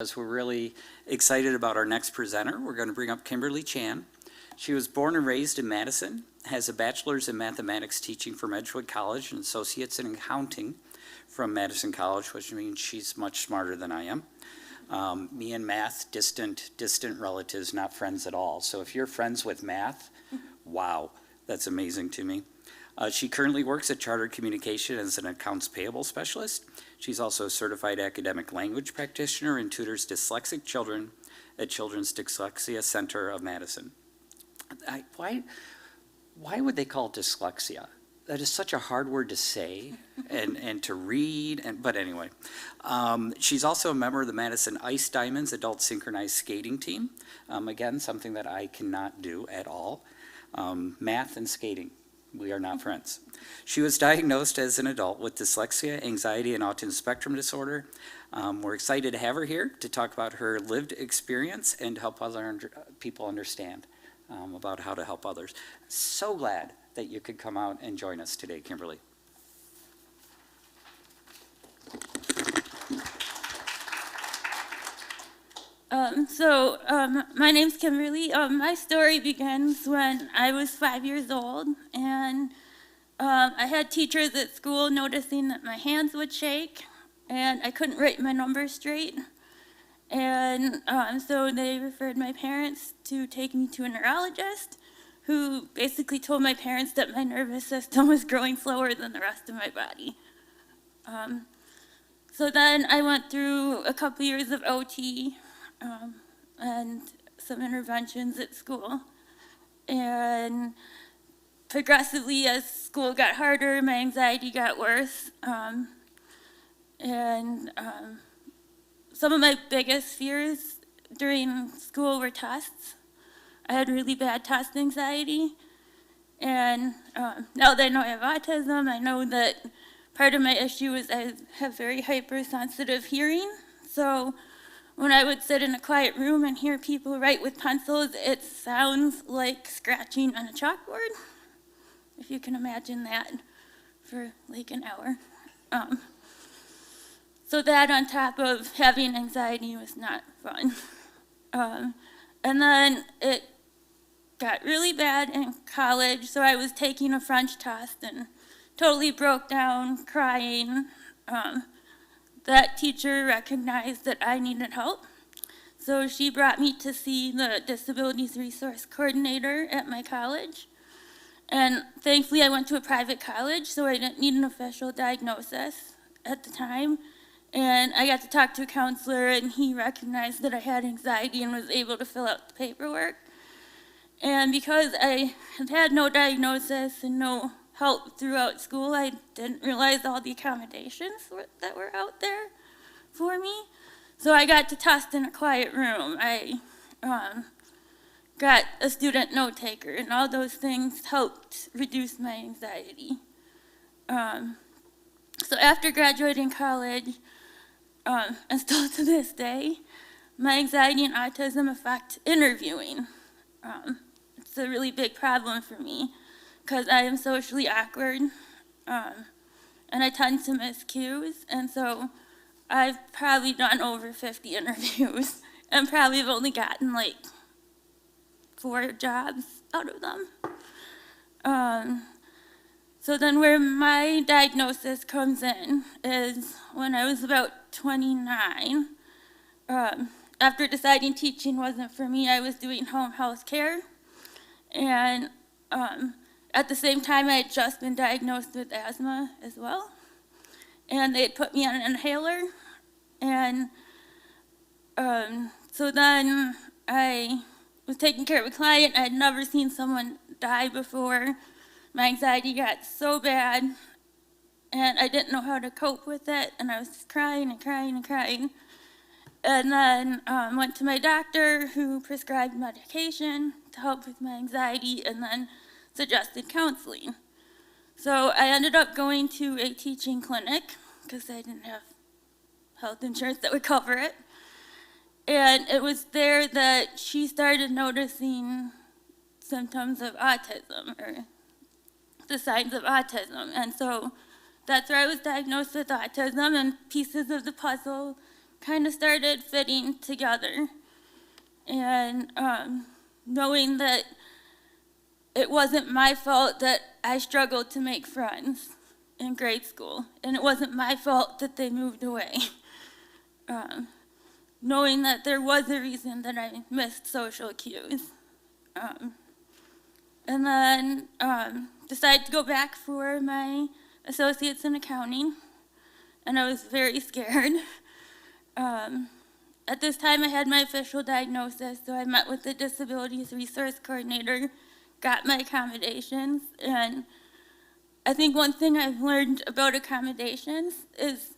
As we're really excited about our next presenter, we're going to bring up Kimberly Chan. She was born and raised in Madison, has a bachelor's in mathematics teaching from Edgewood College and associates in accounting from Madison College, which means she's much smarter than I am. Me and math, distant relatives, not friends at all. So if you're friends with math, wow, that's amazing to me. She currently works at Chartered Communication as an accounts payable specialist. She's also a certified academic language practitioner and tutors dyslexic children at Children's Dyslexia Center of Madison. Why would they call it dyslexia? That is such a hard word to say and to read, but anyway. She's also a member of the Madison Ice Diamonds adult synchronized skating team. Again, something that I cannot do at all. Math and skating. We are not friends. She was diagnosed as an adult with dyslexia, anxiety, and autism spectrum disorder. We're excited to have her here to talk about her lived experience and to help other people understand about how to help others. So glad that you could come out and join us today, Kimberly. My name's Kimberly. My story begins when I was 5 years old, and I had teachers at school noticing that my hands would shake, and I couldn't write my numbers straight. And so they referred my parents to take me to a neurologist, who basically told my parents that my nervous system was growing slower than the rest of my body. So then I went through a couple years of OT, and some interventions at school. And progressively, as school got harder, my anxiety got worse. Some of my biggest fears during school were tests. I had really bad test anxiety. And now that I know I have autism, I know that part of my issue is I have very hypersensitive hearing. So when I would sit in a quiet room and hear people write with pencils, it sounds like scratching on a chalkboard, if you can imagine that for like an hour. So that on top of having anxiety was not fun. And then it got really bad in college, so I was taking a French test and totally broke down, crying. That teacher recognized that I needed help, so she brought me to see the Disabilities Resource Coordinator at my college. And thankfully I went to a private college, so I didn't need an official diagnosis at the time. And I got to talk to a counselor, and he recognized that I had anxiety and was able to fill out the paperwork. And because I had no diagnosis and no help throughout school, I didn't realize all the accommodations that were out there for me. So I got to test in a quiet room. I got a student note taker, and all those things helped reduce my anxiety. So after graduating college, and still to this day, my anxiety and autism affect interviewing. It's a really big problem for me, because I am socially awkward, and I tend to miss cues, and so I've probably done over 50 interviews, and probably have only gotten like 4 jobs out of them. So then where my diagnosis comes in is when I was about 29. After deciding teaching wasn't for me, I was doing home health care, and at the same time, I had just been diagnosed with asthma as well, and they had put me on an inhaler, and so then I was taking care of a client. I had never seen someone die before. My anxiety got so bad, and I didn't know how to cope with it, and I was just crying and crying and crying. And then went to my doctor, who prescribed medication to help with my anxiety, and then suggested counseling. So I ended up going to a teaching clinic because I didn't have health insurance that would cover it. And it was there that she started noticing symptoms of autism, or the signs of autism. And so that's where I was diagnosed with autism, and pieces of the puzzle kind of started fitting together, and knowing that it wasn't my fault that I struggled to make friends in grade school, and it wasn't my fault that they moved away. Knowing that there was a reason that I missed social cues. And then decided to go back for my associates in accounting, and I was very scared. At this time, I had my official diagnosis, so I met with the Disabilities Resource Coordinator, got my accommodations, and I think one thing I've learned about accommodations is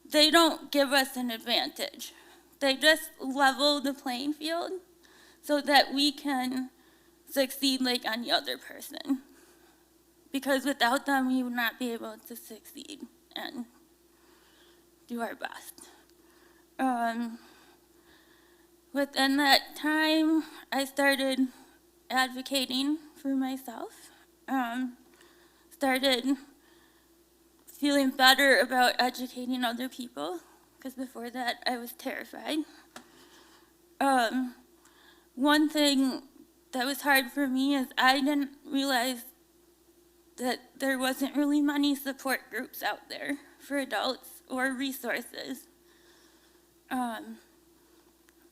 they don't give us an advantage. They just level the playing field so that we can succeed like any other person. Because without them, we would not be able to succeed and do our best. Within that time, I started advocating for myself. Started feeling better about educating other people, because before that I was terrified. One thing that was hard for me is I didn't realize that there wasn't really many support groups out there for adults or resources.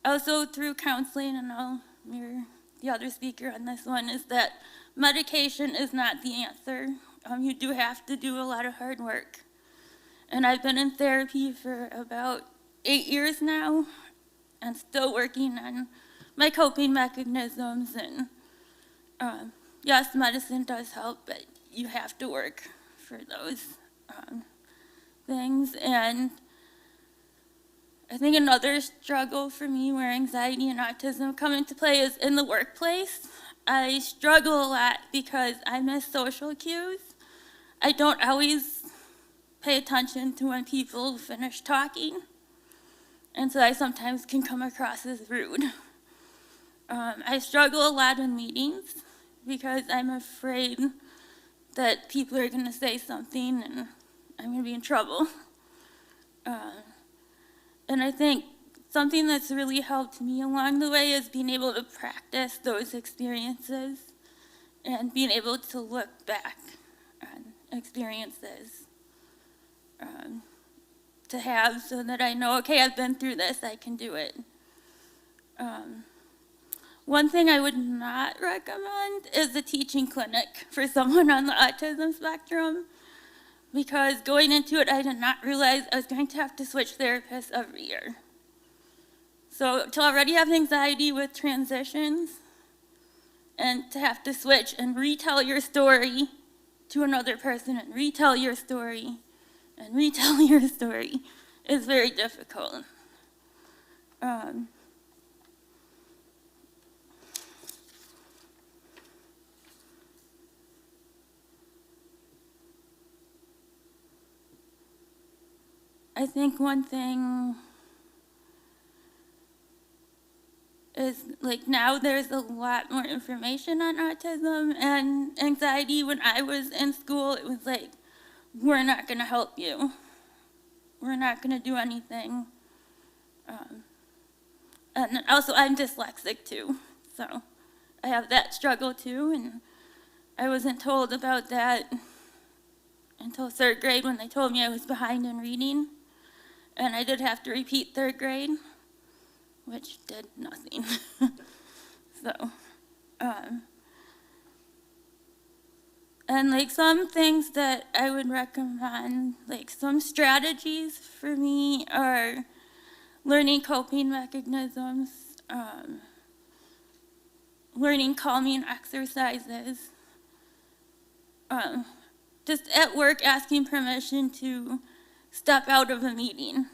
Also through counseling, and I'll mirror the other speaker on this one, is that medication is not the answer. You do have to do a lot of hard work. And I've been in therapy for about 8 years now, and still working on my coping mechanisms. And yes, medicine does help, but you have to work for those things. And I think another struggle for me where anxiety and autism come into play is in the workplace. I struggle a lot because I miss social cues. I don't always pay attention to when people finish talking, and so I sometimes can come across as rude. I struggle a lot in meetings because I'm afraid that people are going to say something and I'm going to be in trouble. And I think something that's really helped me along the way is being able to practice those experiences and being able to look back on experiences to have, so that I know, okay, I've been through this, I can do it. One thing I would not recommend is a teaching clinic for someone on the autism spectrum, because going into it, I did not realize I was going to have to switch therapists every year. So to already have anxiety with transitions, and to have to switch and retell your story to another person, and retell your story, and retell your story, is very difficult. I think one thing is, like, now there's a lot more information on autism and anxiety. When I was in school, it was like, we're not going to help you. We're not going to do anything. And also, I'm dyslexic too, so I have that struggle too, and I wasn't told about that until 3rd grade when they told me I was behind in reading. And I did have to repeat 3rd grade, which did nothing. So, and like some things that I would recommend, like some strategies for me are learning coping mechanisms, learning calming exercises, just at work asking permission to step out of a meeting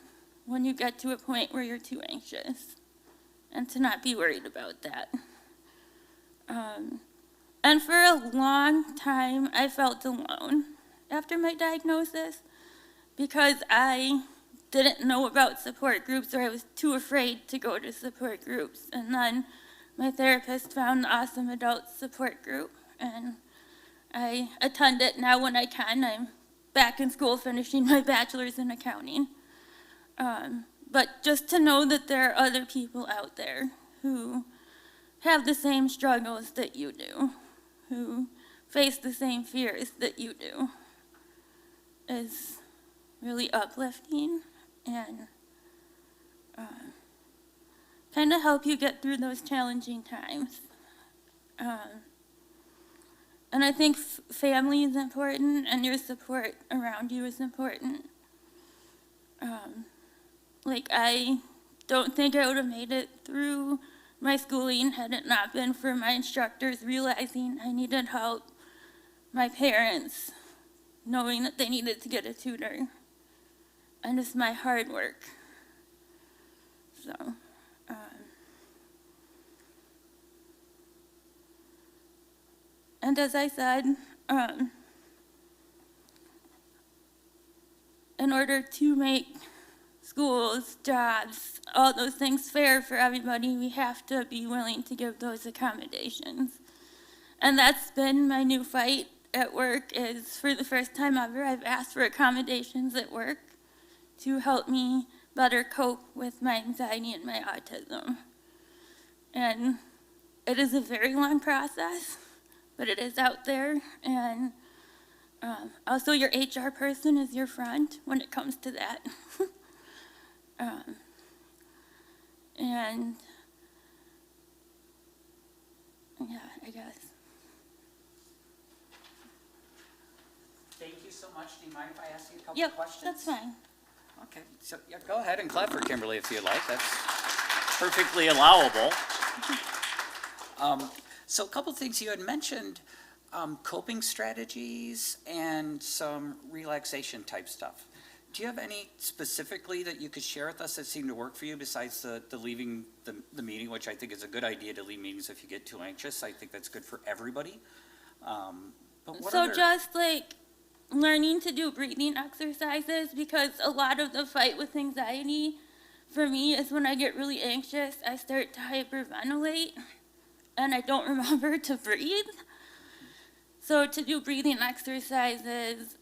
when you get to a point where you're too anxious, and to not be worried about that. And for a long time, I felt alone after my diagnosis because I didn't know about support groups, or I was too afraid to go to support groups. And then my therapist found the Awesome Adult Support Group, and I attend it now when I can. I'm back in school finishing my bachelor's in accounting. But but just to know that there are other people out there who have the same struggles that you do, who face the same fears that you do, is really uplifting and kind of help you get through those challenging times. And I think family is important, and your support around you is important. Like, I don't think I would have made it through my schooling had it not been for my instructors realizing I needed help, my parents knowing that they needed to get a tutor, and just my hard work. So, and as I said, in order to make schools, jobs, all those things fair for everybody, we have to be willing to give those accommodations. And that's been my new fight at work, is for the first time ever, I've asked for accommodations at work to help me better cope with my anxiety and my autism. And it is a very long process, but it is out there. And also your HR person is your friend when it comes to that. And yeah, I guess. Thank you so much. Do you mind if I ask you a couple questions? Yep, that's fine. Okay, so yeah, go ahead and clap for Kimberly if you'd like. That's perfectly allowable. So a couple things you had mentioned, coping strategies and some relaxation type stuff. Do you have any specifically that you could share with us that seem to work for you besides the leaving the meeting, which I think is a good idea to leave meetings if you get too anxious. I think that's good for everybody. But what so just like learning to do breathing exercises, because a lot of the fight with anxiety for me is when I get really anxious, I start to hyperventilate and I don't remember to breathe. So to do breathing exercises,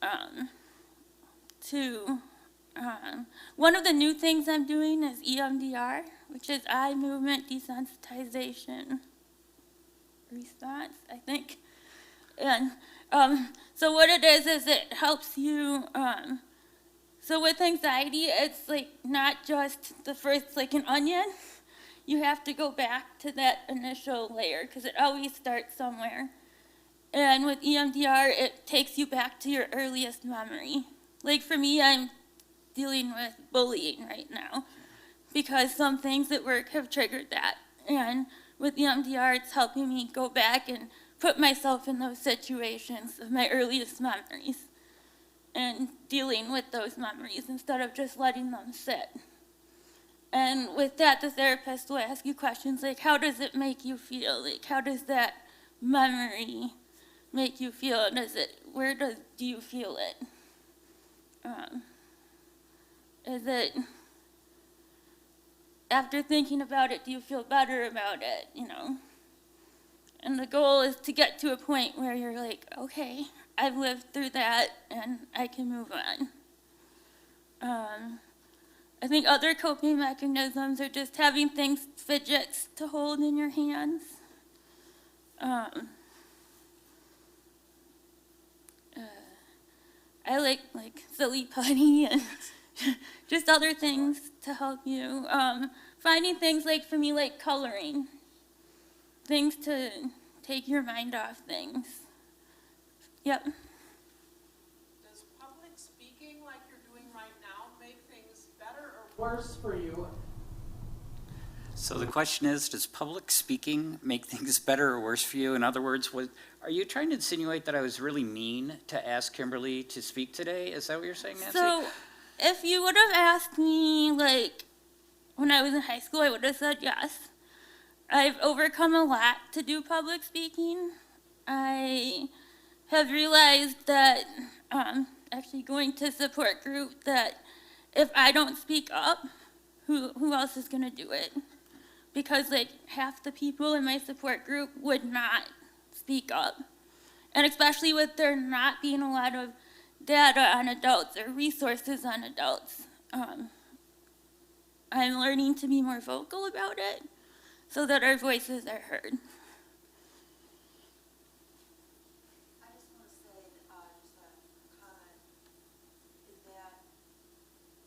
one of the new things I'm doing is EMDR, which is eye movement desensitization response, I think. And so what it is it helps you, so with anxiety, it's like not just the first, like an onion. You have to go back to that initial layer because it always starts somewhere. And with EMDR, it takes you back to your earliest memory. Like for me, I'm dealing with bullying right now because some things at work have triggered that. And with EMDR, it's helping me go back and put myself in those situations of my earliest memories and dealing with those memories instead of just letting them sit. And with that, the therapist will ask you questions like, how does it make you feel? Like, how does that memory make you feel? Where do you feel it? Is it, after thinking about it, do you feel better about it, you know? And the goal is to get to a point where you're like, okay, I've lived through that and I can move on. I think other coping mechanisms are just having fidgets to hold in your hands. I like silly putty and just other things to help you. Finding things like, for me, like coloring. Things to take your mind off things. Yep. Does public speaking like you're doing right now make things better or worse for you? So the question is, does public speaking make things better or worse for you? In other words, are you trying to insinuate that I was really mean to ask Kimberly to speak today? Is that what you're saying, Nancy? So if you would have asked me, like, when I was in high school, I would have said yes. I've overcome a lot to do public speaking. I have realized that, actually going to support group, that if I don't speak up, who else is gonna do it? Because like half the people in my support group would not speak up. And especially with there not being a lot of data on adults or resources on adults. I'm learning to be more vocal about it so that our voices are heard. I just want to say, just a comment, is that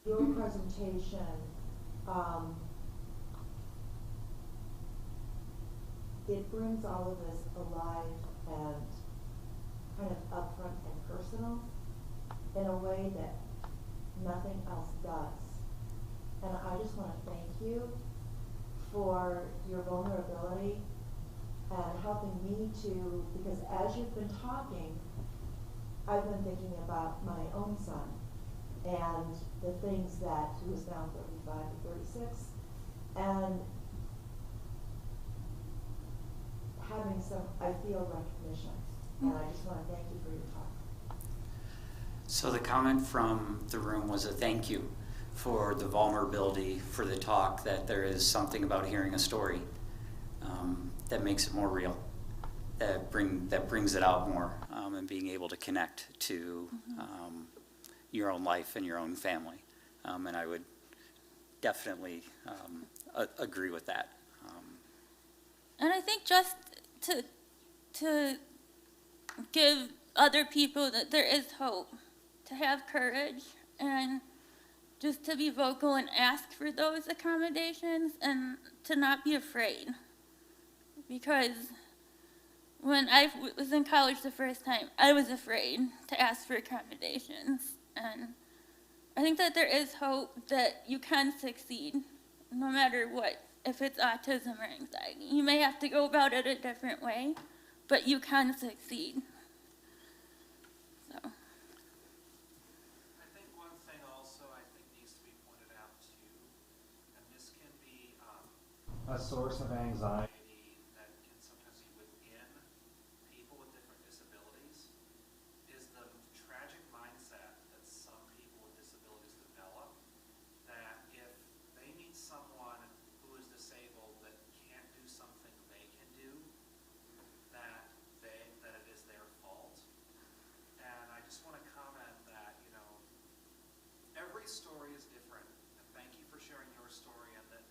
your presentation, it brings all of this alive and kind of upfront and personal in a way that nothing else does. And I just want to thank you for your vulnerability and helping me to, because as you've been talking, I've been thinking about my own son and the things that he was now 35 or 36, and having some, I feel, recognition. And I just want to thank you for your talk. So the comment from the room was a thank you for the vulnerability, for the talk, that there is something about hearing a story that makes it more real, that brings it out more, and being able to connect to your own life and your own family. And I would definitely agree with that. And I think just to give other people that there is hope, to have courage, and just to be vocal and ask for those accommodations and to not be afraid. Because when I was in college the first time, I was afraid to ask for accommodations. And I think that there is hope that you can succeed no matter what, if it's autism or anxiety. You may have to go about it a different way, but you can succeed. So. I think one thing also needs to be pointed out too, and this can be a source of anxiety that can sometimes be within people with different disabilities, is the tragic mindset that some people with disabilities develop, that if they meet someone who is disabled that can't do something they can do, that it is their fault. And I just want to comment that, every story is different, and thank you for sharing your story, and that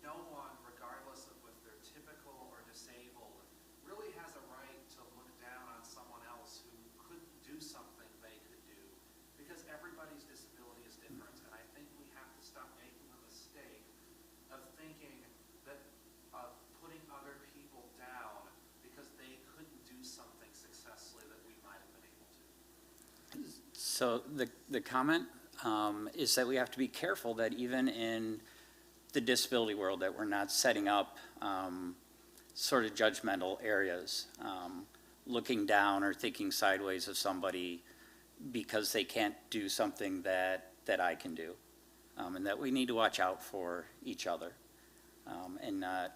no one, regardless of if they're typical or disabled, really has a right to look down on someone else who could do something they could do, because everybody's disability is different. And I think we have to stop making the mistake of thinking that, of putting other people down because they couldn't do something successfully that we might have been able to. So the comment is that we have to be careful that even in the disability world that we're not setting up sort of judgmental areas, looking down or thinking sideways of somebody because they can't do something that I can do, and that we need to watch out for each other and not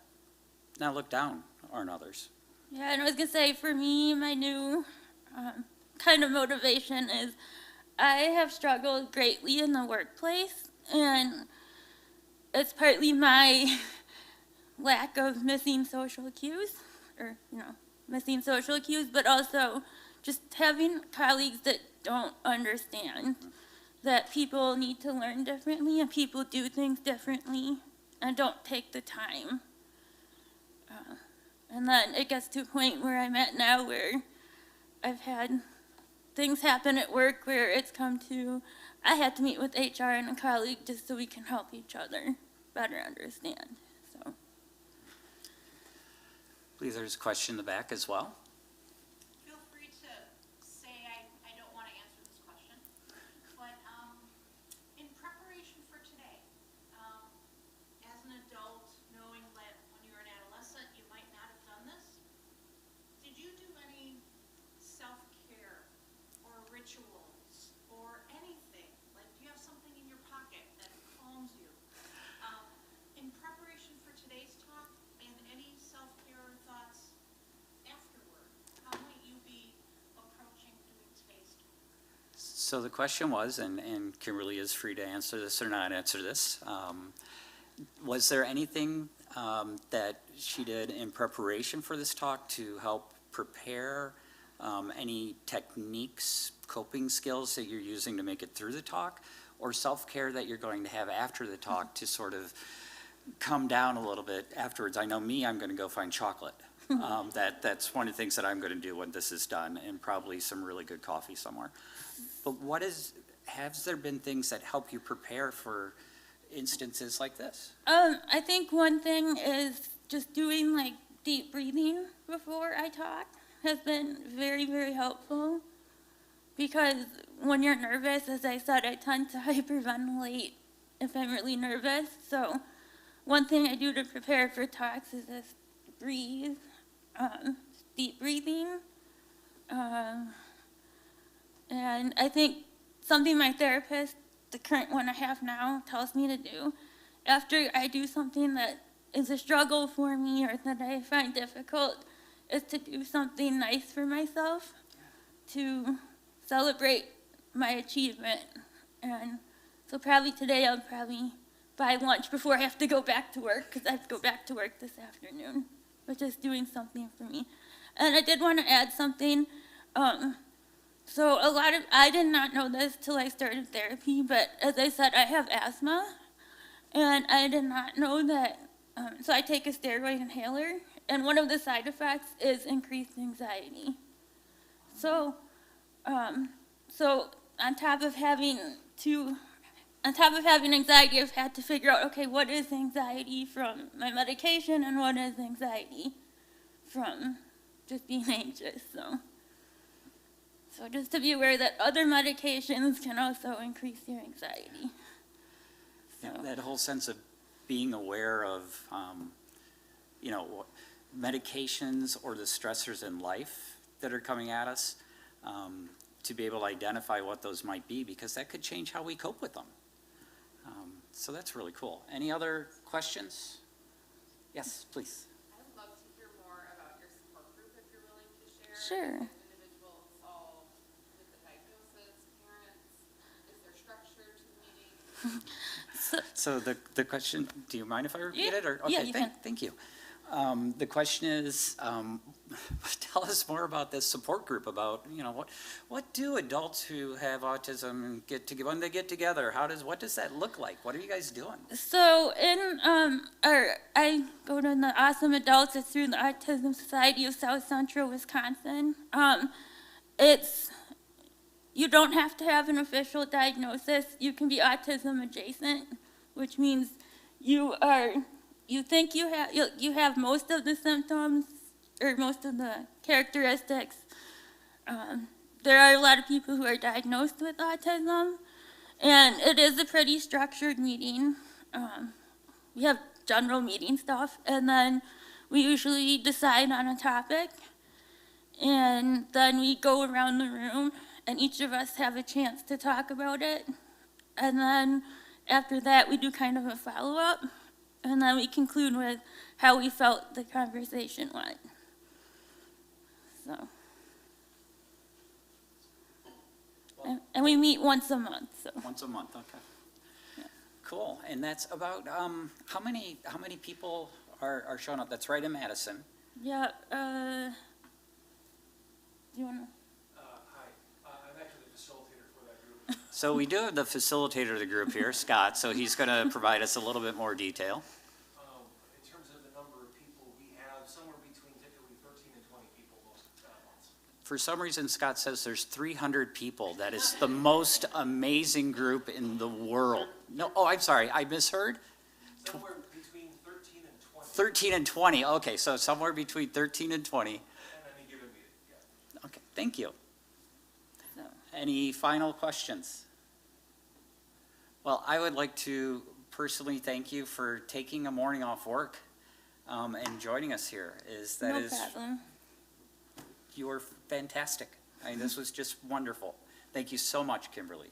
look down on others. Yeah, and I was going to say, for me, my new kind of motivation is I have struggled greatly in the workplace, and it's partly my lack of missing social cues, or, missing social cues, but also just having colleagues that don't understand that people need to learn differently and people do things differently and don't take the time. And then it gets to a point where I'm at now where I've had things happen at work where it's come to, I had to meet with HR and a colleague just so we can help each other better understand. So. Please, there's a question in the back as well. Feel free to say I don't want to answer this question, but in preparation for today, as an adult, knowing that when you were an adolescent you might not have done this, did you do any self-care or rituals or anything? Like, do you have something in your pocket that calms you? In preparation for today's talk and any self-care thoughts afterward, how might you be approaching doing today's talk? So the question was, and Kimberly is free to answer this or not answer this, was there anything that she did in preparation for this talk to help prepare, any techniques, coping skills that you're using to make it through the talk? or self-care that you're going to have after the talk to sort of come down a little bit afterwards. I know me, I'm going to go find chocolate. That's one of the things that I'm going to do when this is done, and probably some really good coffee somewhere. But has there been things that help you prepare for instances like this? I think one thing is just doing like deep breathing before I talk has been very, very helpful, because when you're nervous, as I said, I tend to hyperventilate if I'm really nervous. So one thing I do to prepare for talks is just breathe, deep breathing. And I think something my therapist, the current one I have now, tells me to do after I do something that is a struggle for me or that I find difficult is to do something nice for myself to celebrate my achievement. And so probably today I'll probably buy lunch before I have to go back to work, because I have to go back to work this afternoon, but just doing something for me. And I did want to add something. So I did not know this till I started therapy, but as I said, I have asthma, and I did not know that. So I take a steroid inhaler, and one of the side effects is increased anxiety. So on top of having anxiety, I've had to figure out, okay, what is anxiety from my medication, and what is anxiety from just being anxious. So just to be aware that other medications can also increase your anxiety. So. Yeah, that whole sense of being aware of, medications or the stressors in life that are coming at us, to be able to identify what those might be, because that could change how we cope with them. So that's really cool. Any other questions? Yes, please. I would love to hear more about your support group if you're willing to share. Sure. Individuals all with the diagnosis, parents, is there structure to the meeting? So the question, do you mind if I repeat it? Or, okay, yeah, you can. Thank you. The question is, tell us more about this support group, about, what do adults who have autism when they get together? What does that look like? What are you guys doing? So I go to the Awesome Adults. It's through the Autism Society of South Central Wisconsin. You don't have to have an official diagnosis. You can be autism adjacent, which means you think you have most of the symptoms or most of the characteristics. There are a lot of people who are diagnosed with autism, and it is a pretty structured meeting. We have general meeting stuff, and then we usually decide on a topic, and then we go around the room, and each of us have a chance to talk about it. And then after that, we do kind of a follow-up, and then we conclude with how we felt the conversation went. So, and we meet once a month. So. Once a month, okay. Yeah. Cool. And that's about how many people are showing up? That's right in Madison. Yeah. Do you want to? Hi, I'm actually the facilitator for that group. So we do have the facilitator of the group here, Scott, so he's going to provide us a little bit more detail. In terms of the number of people, we have somewhere between typically 13 and 20 people most months. For some reason, Scott says there's 300 people. That is the most amazing group in the world. No, I'm sorry, I misheard? Somewhere between 13 and 20. 13 and 20, okay, so somewhere between 13 and 20. And any given meeting, yeah. Okay, thank you. No. Any final questions? Well, I would like to personally thank you for taking a morning off work and joining us here. No problem. You were fantastic. I mean, this was just wonderful. Thank you so much, Kimberly.